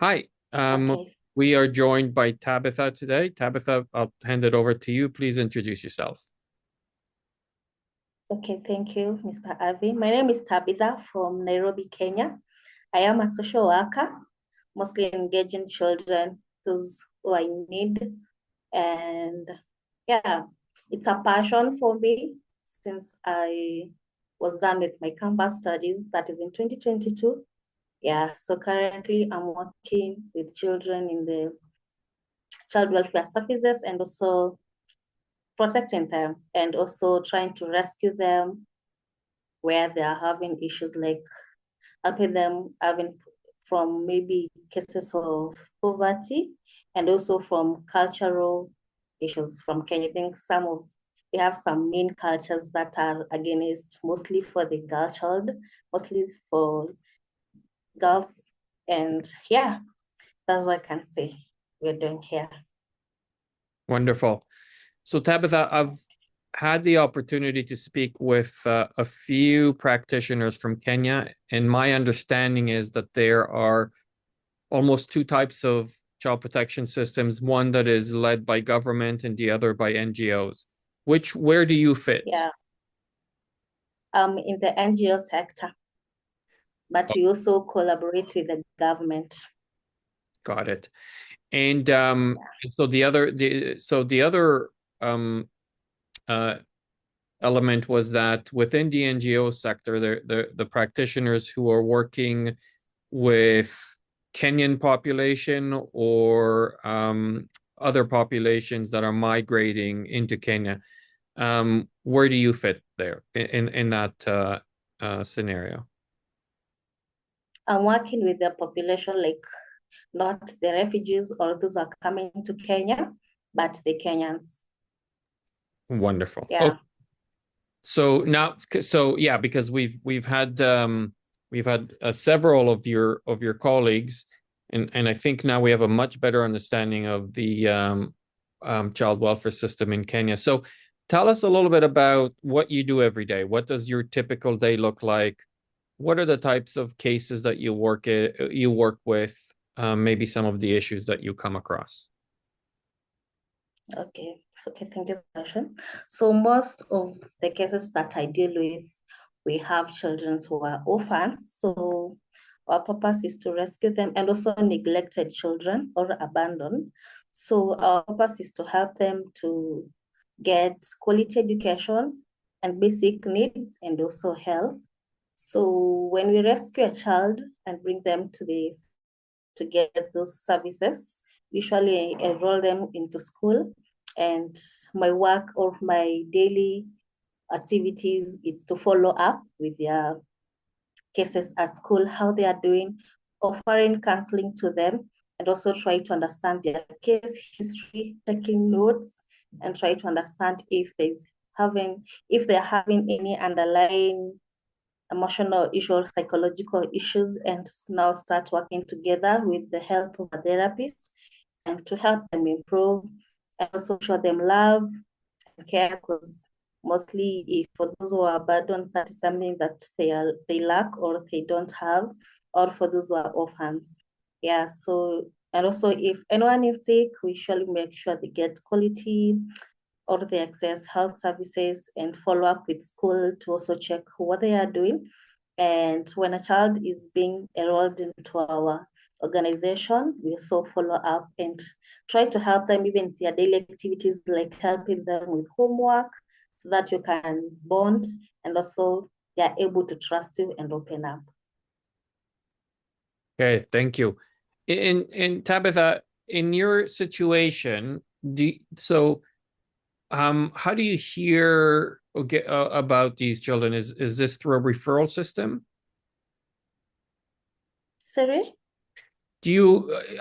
Hi, Okay. we are joined by Tabitha today. Tabitha, I'll hand it over to you. Please introduce yourself. Okay, thank you, Mr. Avi. My name is Tabitha from Nairobi, Kenya. I am a social worker, mostly engaging children, those who are in need. And yeah, it's a passion for me since I was done with my campus studies, that is in 2022. Yeah, so currently I'm working with children in the child welfare services and also protecting them and also trying to rescue them where they are having issues, like helping them having from maybe cases of poverty and also from cultural issues from Kenya. I think we have some main cultures that are against mostly for the girl child, mostly for girls. And yeah, that's what I can say we're doing here. Wonderful. So Tabitha, I've had the opportunity to speak with a few practitioners from Kenya, and my understanding is that there are almost two types of child protection systems, one that is led by government and the other by NGOs. Where do you fit? Yeah, in the NGO sector, but we also collaborate with the government. Got it. And so the other uh, element was that within the NGO sector, the practitioners who are working with Kenyan population or other populations that are migrating into Kenya. Where do you fit there in that scenario? I'm working with the population, like not the refugees or those who are coming to Kenya, but the Kenyans. Wonderful. Yeah. So yeah, because we've had several of your colleagues, and I think now we have a much better understanding of the child welfare system in Kenya. So tell us a little bit about what you do every day. What does your typical day look like? What are the types of cases that you work with? Maybe some of the issues that you come across. Okay. Thank you for the question. So most of the cases that I deal with, we have children who are orphans. So our purpose is to rescue them and also neglected children or abandoned. So our purpose is to help them to get quality education and basic needs and also health. So when we rescue a child and bring them to get those services, usually enroll them into school. And my work or my daily activities is to follow up with their cases at school, how they are doing, offering counseling to them, and also try to understand their case history, taking notes, and try to understand if they're having any underlying emotional issues or psychological issues, and now start working together with the help of a therapist and to help them improve and also show them love and care, because mostly if for those who are abandoned, that is something that they lack or they don't have, or for those who are orphans. Yeah, so and also if anyone is sick, we usually make sure they get quality or they access health services and follow up with school to also check what they are doing. And when a child is being enrolled into our organization, we also follow up and try to help them even their daily activities, like helping them with homework so that you can bond and also they are able to trust you and open up. Okay, thank you. In Tabitha, in your situation, how do you hear about these children? Is this through a referral system? Sorry?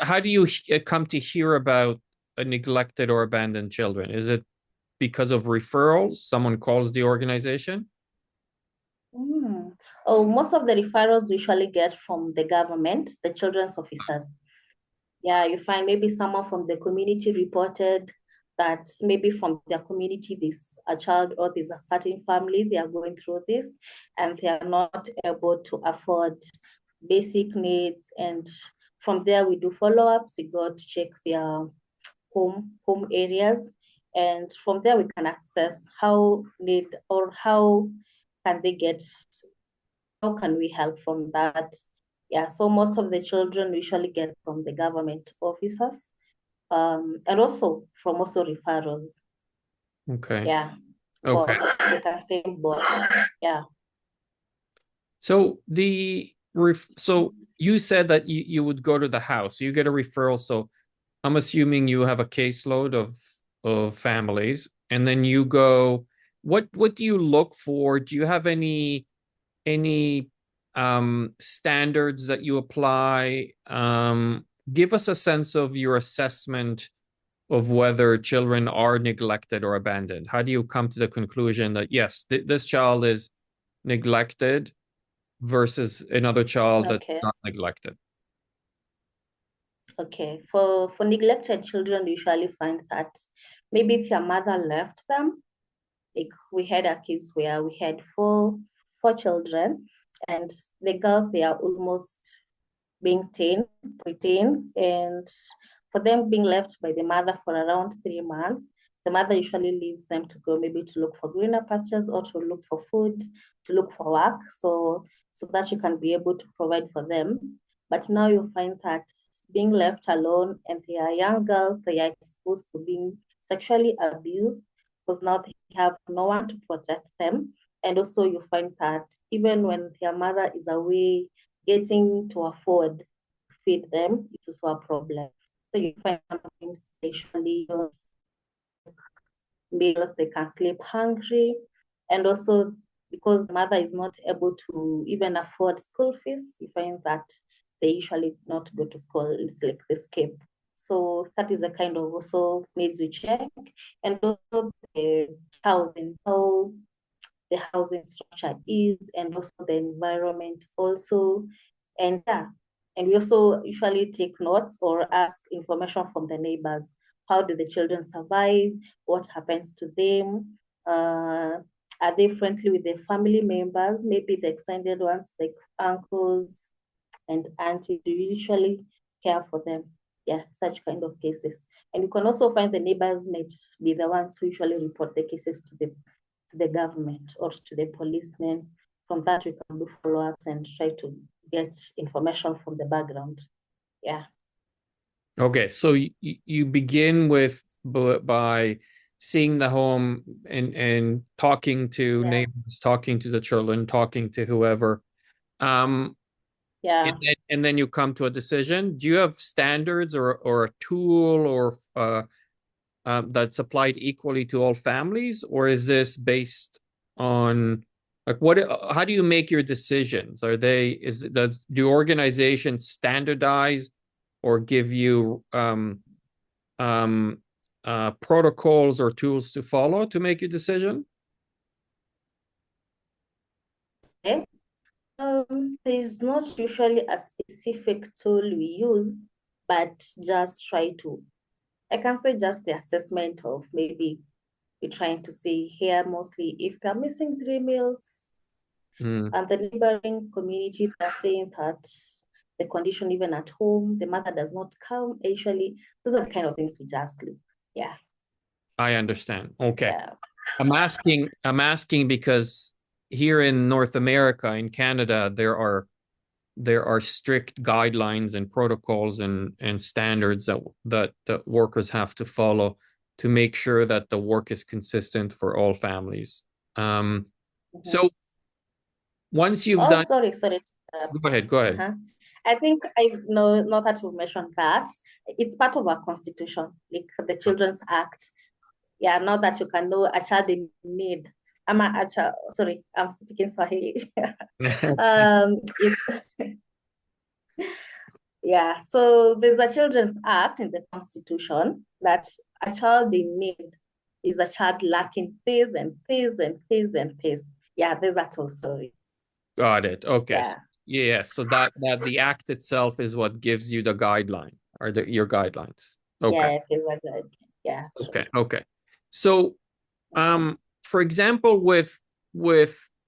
How do you come to hear about a neglected or abandoned children? Is it because of referrals? Someone calls the organization? Oh, most of the referrals we usually get from the government, the children's officers. Yeah, you find maybe someone from the community reported that maybe from their community, this a child or there's a certain family, they are going through this and they are not able to afford basic needs and from there, we do follow-ups. We go to check their home areas, and from there we can access how need or how can they get, how can we help from that. Yeah, so most of the children usually get from the government officers, and also from also referrals. Okay. Yeah, Okay. both. We can say both. Yeah. So so you said that you would go to the house. You get a referral. So I'm assuming you have a caseload of families, and then you go. What do you look for? Do you have any standards that you apply? Give us a sense of your assessment of whether children are neglected or abandoned. How do you come to the conclusion that yes, this child is neglected versus another child that's Okay. not neglected? Okay. For neglected children, we usually find that maybe their mother left them. Like we had a case where we had four children, and the girls, they are almost being preteens, and for them being left by the mother for around 3 months, the mother usually leaves them to go maybe to look for greener pastures or to look for food, to look for work, so that you can be able to provide for them. But now you find that being left alone, and they are young girls, they are exposed to being sexually abused because now they have no one to protect them. And also you find that even when their mother is away, getting to afford to feed them is also a problem. So you find sometimes they usually use meals, they can sleep hungry, and also because the mother is not able to even afford school fees, you find that they usually not go to school. It's like they skip. So that is a kind of also needs we check, and also the housing, how the housing structure is, and also the environment also. And yeah, and we also usually take notes or ask information from the neighbors. How do the children survive? What happens to them? Are they friendly with their family members? Maybe the extended ones like uncles and aunties do usually care for them. Yeah, such kind of cases. And you can also find the neighbors might be the ones who usually report the cases to the government or to the policemen. From that, we can do follow-ups and try to get information from the background. Yeah. Okay, so you begin with by seeing the home and talking to Yeah. neighbors, talking to the children, talking to whoever. Um, Yeah. and then you come to a decision. Do you have standards or a tool or that's applied equally to all families, or is this based on like what? How do you make your decisions? Are they is does do organizations standardize or give you um, protocols or tools to follow to make your decision? Okay. There's not usually a specific tool we use, but just try to, I can say just the assessment of maybe we're trying to see here mostly if they're missing 3 meals, Mm, and the neighboring community, they're saying that the condition even at home, the mother does not come. Usually, those are the kind of things we just look. Yeah, I understand. Okay. yeah, I'm asking because here in North America, in Canada, there are strict guidelines and protocols and standards that workers have to follow to make sure that the work is consistent for all families. Um, mhm. so once you've Oh, done, sorry. go ahead, go ahead. Uh-huh. I think I know not that we mentioned that it's part of our constitution, like the Children's Act. Yeah, now that you can know a child in need. Sorry, I'm speaking Swahili. If Yeah, so there's a Children's Act in the Constitution that a child in need is a child lacking this and this and this and this. Yeah, there's that whole story. Got it. Okay. Yeah, Yeah, so that the act itself is what gives you the guideline or your guidelines. Okay. yeah, there's a good. Yeah, Okay. sure. Okay. So for example, with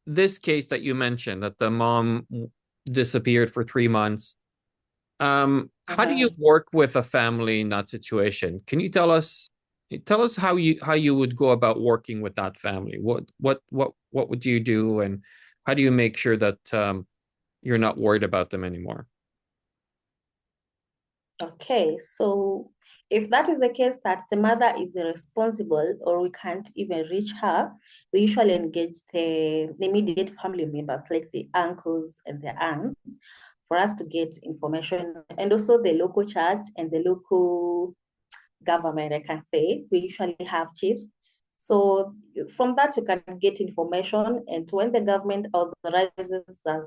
this case that you mentioned that the mom disappeared for 3 months, how do you work with a family in that situation? Can you tell us how you would go about working with that family? What would you do, and how do you make sure that you're not worried about them anymore? Okay, so if that is the case that the mother is irresponsible or we can't even reach her, we usually engage the immediate family members like the uncles and the aunts for us to get information, and also the local church and the local government, I can say. We usually have chiefs. So from that, you can get information. And when the government authorizes that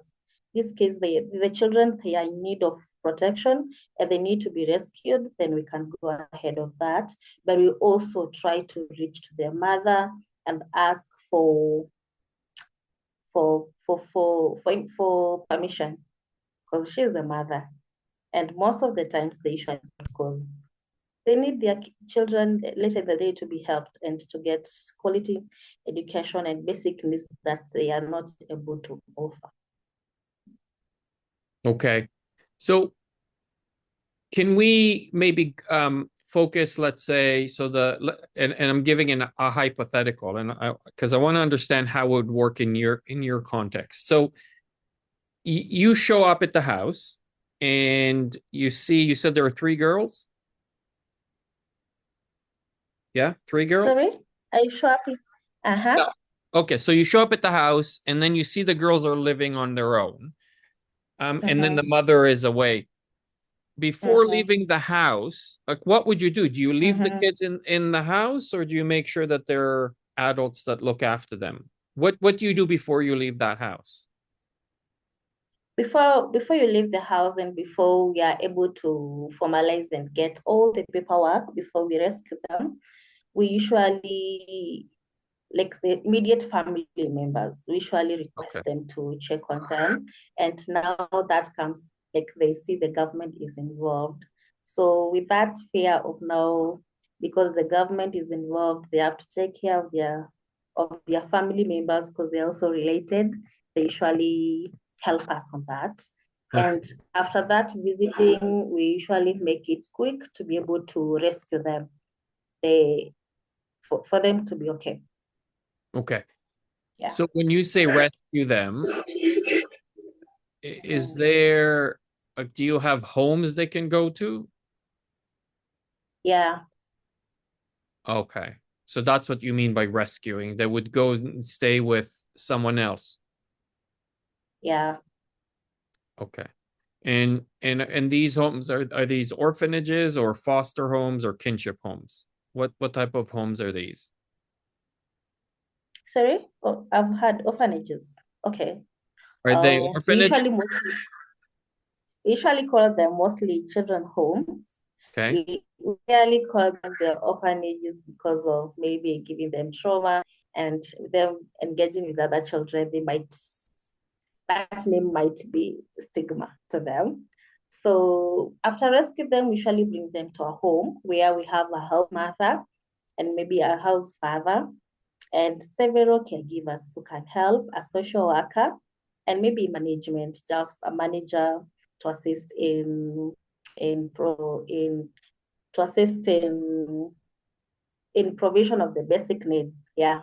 this case, the children, they are in need of protection and they need to be rescued, then we can go ahead of that. But we also try to reach to their mother and ask for permission because she's the mother. And most of the times they usually because they need their children later in the day to be helped and to get quality education and basic needs that they are not able to offer. Okay. So can we maybe focus, let's say, and I'm giving a hypothetical, and because I want to understand how it would work in your context. So you show up at the house and you said there are three girls. Yeah, three girls. Sorry, are you sure? Uh-huh. Yeah. Okay, so you show up at the house and then you see the girls are living on their own. And then the Mm-hmm. mother is away. Before Mm-hmm. leaving the house, like what would you do? Do you leave the Mm-hmm. kids in the house, or do you make sure that they're adults that look after them? What do you do before you leave that house? Before you leave the house and before we are able to formalize and get all the paperwork before we rescue them, we usually like the immediate family members, we usually Okay. request them to check on them. And now that comes, like they see the government is involved. So with that fear of now, because the government is involved, they have to take care of their family members because they're also related. They usually help us on that. Okay. And after that visiting, we usually make it quick to be able to rescue them. They for them to be okay. Okay. Yeah. So when you say rescue them, is Mm. there do you have homes they can go to? Yeah, Okay. So that's what you mean by rescuing. They would go and stay with someone else. yeah. Okay. And these homes are these orphanages or foster homes or kinship homes? What type of homes are these? Sorry, oh, I've had orphanages. Okay. Are they We orphanages? usually call them mostly children homes. Okay. We rarely call them the orphanages because of maybe giving them trauma and them engaging with other children. That name might be stigma to them. So after rescue them, we usually bring them to a home where we have a help mother and maybe a house father and several caregivers who can help, a social worker, and maybe management, just a manager to assist in pro in to assist in provision of the basic needs. Yeah,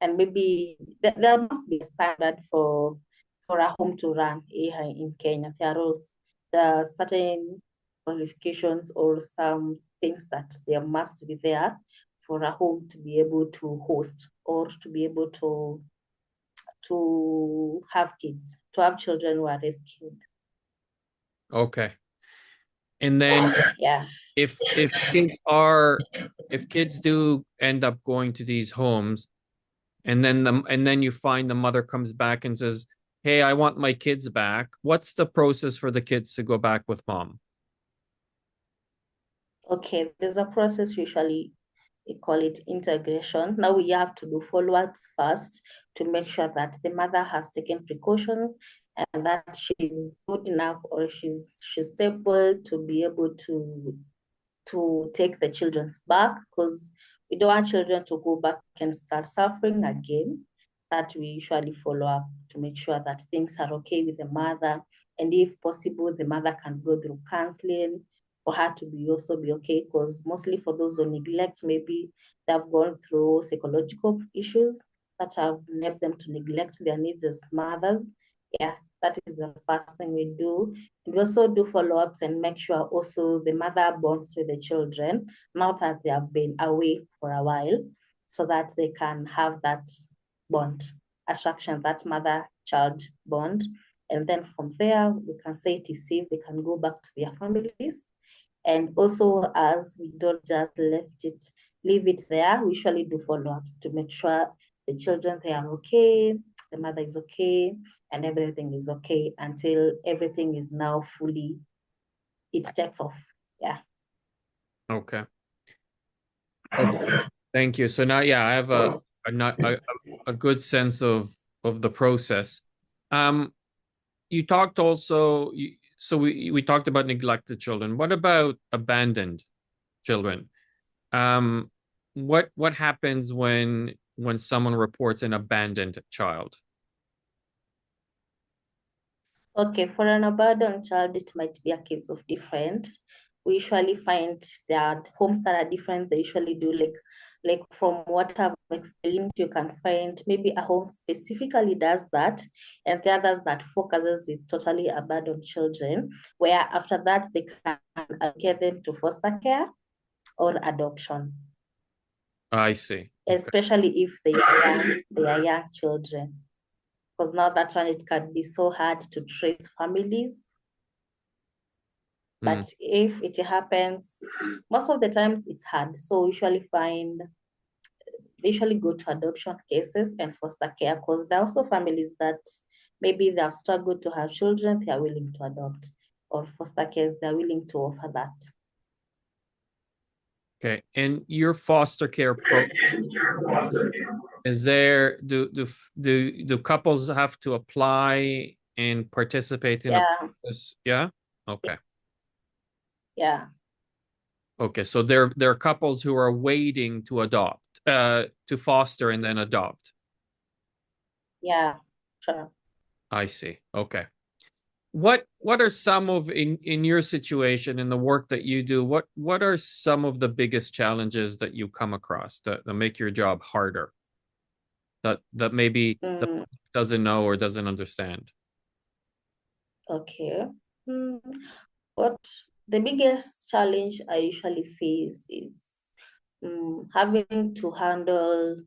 and maybe there must be a standard for a home to run here in Kenya. There are certain qualifications or some things that there must be there for a home to be able to host or to be able to have kids, to have children who are rescued. Okay. And then Yeah. if kids are if kids do end up going to these homes and then you find the mother comes back and says, "Hey, I want my kids back." What's the process for the kids to go back with mom? Okay. There's a process usually we call it integration. Now we have to do follow-ups first to make sure that the mother has taken precautions and that she's good enough or she's stable to be able to take the children back because we don't want children to go back and start suffering again. that we usually follow up to make sure that things are okay with the mother. And if possible, the mother can go through counseling for her to be okay. Because mostly for those who neglect, maybe they've gone through psychological issues that have led them to neglect their needs as mothers. Yeah, that is the first thing we do. And we also do follow-ups and make sure also the mother bonds with the children now that they have been away for a while, so that they can have that bond, attraction, that mother-child bond. And then from there, we can say it is safe, they can go back to their families. And also, as we don't just leave it there, we usually do follow-ups to make sure the children, they are okay, the mother is okay, and everything is okay until everything is now fully, it takes off. Yeah. Okay. Okay. Thank you. So now, yeah, I have a good sense of the process. Um, you talked also, so we talked about neglected children. What about abandoned children? Um, what happens when someone reports an abandoned child? Okay, for an abandoned child, it might be a case of different. We usually find that homes that are different, they usually do like from what I've explained, you can find maybe a home specifically does that, and the others that focuses with totally abandoned children, where after that they can get them to foster care or adoption, I see. Okay. especially if they are young children. Because now that one, it can be so hard to trace families. Hmm. But if it happens, most of the times it's hard. So they usually go to adoption cases and foster care, because there are also families that maybe they have struggled to have children, they are willing to adopt, or foster cares, they're willing to offer that. Okay. And your foster care program, is there do couples have to apply and participate in a Yeah, process? Yeah. Okay. yeah, Okay. So there are couples who are waiting to adopt, to foster and then adopt. yeah, sure. I see. Okay. What are some of in your situation in the work that you do, what are some of the biggest challenges that you come across that make your job harder, that maybe the Mm, public doesn't know or doesn't understand? okay. Mm, what the biggest challenge I usually face is having to handle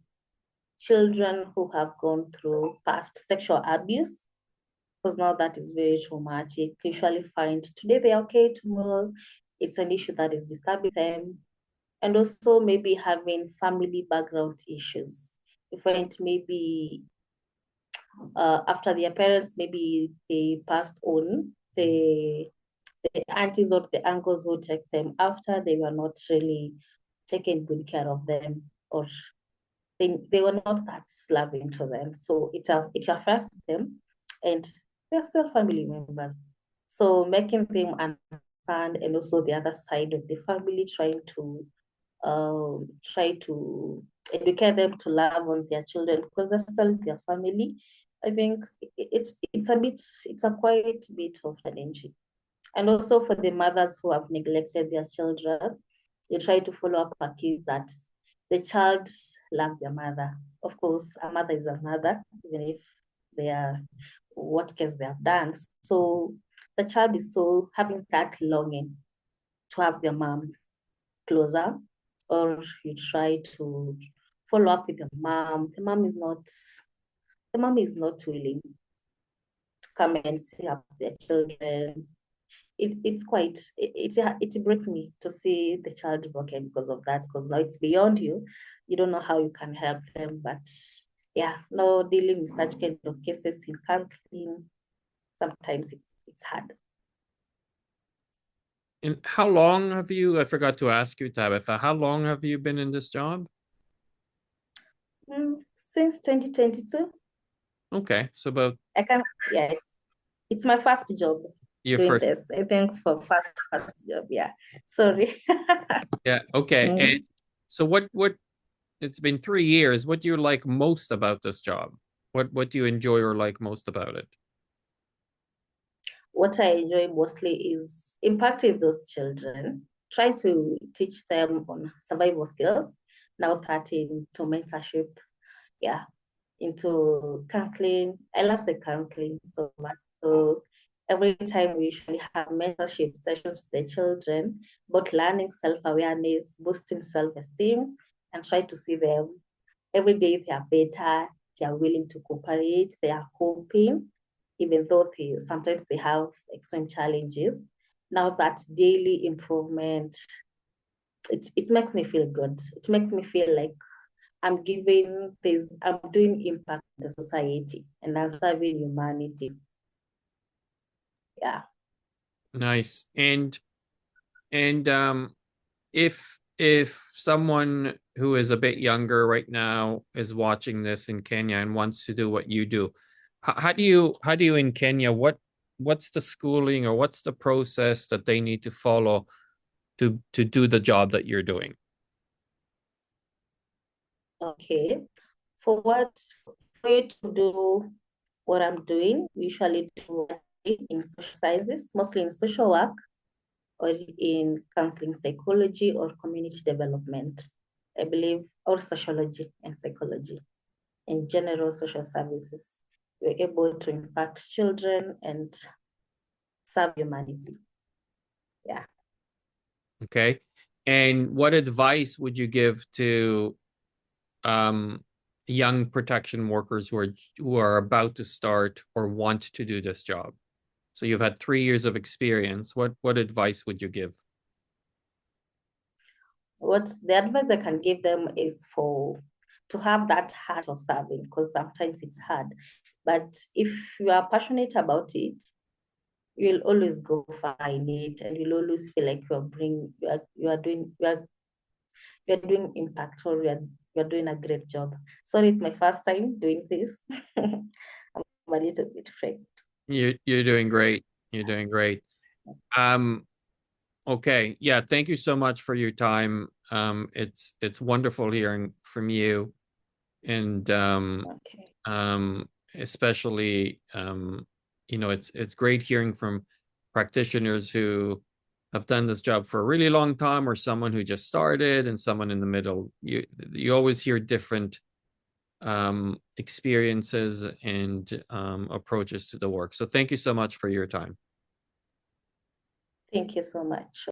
children who have gone through past sexual abuse, because now that is very traumatic. You usually find today they're okay, tomorrow it's an issue that is disturbing them. And also maybe having family background issues. You find maybe after their parents, maybe they passed on, the aunties or the uncles who take them after, they were not really taking good care of them, or they were not that loving to them. So it affects them, and they're still family members. So making them understand, and also the other side of the family try to educate them to love on their children, because they're still their family. I think it's a quite bit of challenging. And also for the mothers who have neglected their children, you try to follow up a case that the child loves their mother. Of course, a mother is a mother, even if they are what case they have done. So the child is so having that longing to have their mom closer, or you try to follow up with the mom. The mom is not willing to come and see up their children. It breaks me to see the child broken because of that, because now it's beyond you. You don't know how you can help them. But yeah, no, dealing with such kind of cases in counseling, sometimes it's hard. And how long have you, I forgot to ask you, Tabitha, how long have you been in this job? Since 2022, Okay, so about I can yeah, it's my first job your doing first. this. I think for first job, yeah. Sorry. Yeah, okay. And Mm. so what it's been 3 years. What do you like most about this job? What do you enjoy or like most about it? What I enjoy mostly is impacting those children, trying to teach them on survival skills, now that into mentorship, yeah, into counseling. I love the counseling so much. So every time we usually have mentorship sessions with the children, about learning self-awareness, boosting self-esteem, and try to see them every day they are better, they are willing to cooperate, they are coping, even though sometimes they have extreme challenges. Now that daily improvement, it makes me feel good. It makes me feel like I'm doing impact in the society and I'm serving humanity. Yeah. Nice. And if someone who is a bit younger right now is watching this in Kenya and wants to do what you do, how do you in Kenya, what's the schooling or what's the process that they need to follow to do the job that you're doing? Okay. For what for you to do what I'm doing, we usually do in social sciences, mostly in social work or in counseling psychology or community development. I believe, or sociology and psychology. In general social services, we're able to impact children and serve humanity. Yeah. Okay. And what advice would you give to um, young protection workers who are about to start or want to do this job? So you've had 3 years of experience. What advice would you give? What the advice I can give them is for to have that heart of serving, because sometimes it's hard. But if you are passionate about it, you'll always go far in it, and you'll always feel like you're doing impact, or you're doing a great job. Sorry, it's my first time doing this. I'm a little bit afraid. You're doing great. You're doing great. Um, okay. Yeah, thank you so much for your time. It's wonderful hearing from you and Okay. especially it's great hearing from practitioners who have done this job for a really long time or someone who just started and someone in the middle. You always hear different experiences and approaches to the work. So thank you so much for your time. Thank you so much.